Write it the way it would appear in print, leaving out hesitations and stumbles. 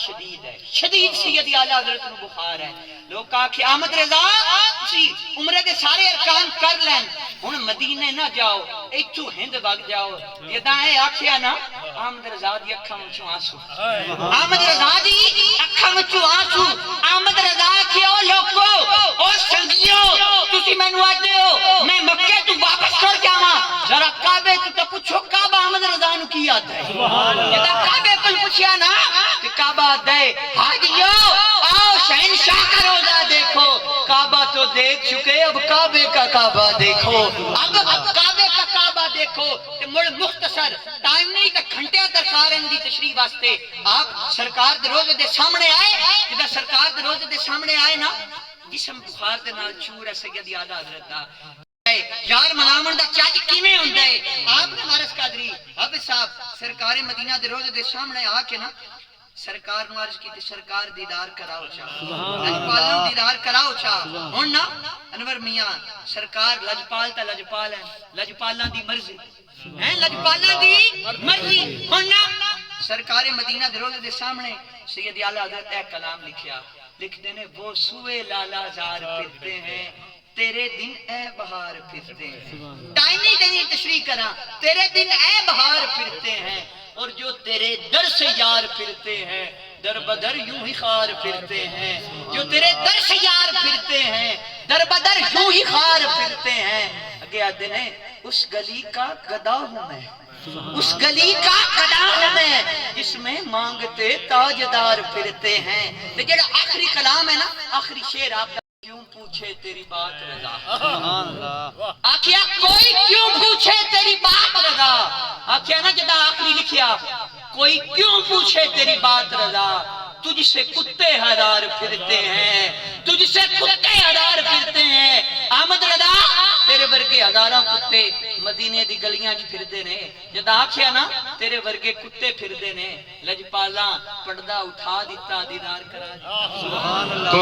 शदीद है, शदीद सैयद आला हज़रत नूं बुखार है। लोग आखे अहमद रज़ा तुसी उम्रे दे सारे अरकान कर लैन, हुण मदीने ना जाओ, इत्थों हिंद वग जाओ। जदां ए आखिया ना अहमद रज़ा दी अखां विचों आंसू, अहमद रज़ा दी अखां विचों आंसू। अहमद रज़ा आखे ओ लोको ओ संगियो तुसी मैनू आदे हो मैं मक्के तू वापस कर जावां, जरा काबे तू पूछो काबा अहमद रज़ा नूं की आता है। जदा काबे को पूछया ना कि काबा दे हाजियो आओ शहंशाह का रोजा देखो, काबा तो देख चुके अब काबे का काबा देखो, अब काबे का काबा देखो। ते मुड़ मुख्तसर टाइम नहीं तो घंटे दरकार दी तशरीह वास्ते आप सरकार दे रोजे दे सामने आए। जदा सरकार दे रोजे दे सामने आए ना जिस्म बुखार दे नाल चूर है सैयद आला हज़रत दा यार मनावन दा चज किवें हुंदा है। आपने वारिस कादरी अब साहब सरकार मदीना दे रोजे दे सामने आके ना सरकार नूं अर्ज की सरकार दीदार कराओ चा, लजपाल दीदार कराओ चा। हुण ना अनवर मियां सरकार लजपाल ता लजपाल है, लजपालां दी मर्जी है, लजपालां दी मर्जी। हुण ना सरकार मदीना दे रोजे दे सामने सैयद आला हज़रत ए कलाम लिखते ने वो सुए लाला जार फिरते हैं तेरे दिन ए बहार फिरते हैं। टाइनी नहीं तशरीह करा तेरे दिन ए बहार फिरते हैं और जो तेरे दर से यार फिरते हैं दर बदर यूं ही खार फिरते हैं, जो तेरे दर से यार फिरते हैं दर बदर यूं ही खार फिरते हैं। अगे आते ने उस गली का गदा हूं मैं, उस गली का गदा हूं मैं जिसमें मांगते ताजदार फिरते हैं। तो जेड़ा आखिरी कलाम है ना आखिरी शेर आप क्यों पूछे तेरी बात रज़ा, आखिया कोई क्यों पूछे तेरी बात रज़ा। आखिया ना जदा आखिरी लिखिया कोई क्यों पूछे तेरी बात रज़ा, तुझसे कुत्ते हजार फिरते हैं, तुझसे कुत्ते हजार फिरते हैं। अहमद रज़ा तेरे वर्गे हजारां कुत्ते मदीने दी गलियां च फिरदे ने। जदा आखिया ना तेरे वर्गे कुत्ते फिरदे ने लजपाला पर्दा उठा दिता दीदार करा। सुभान अल्लाह।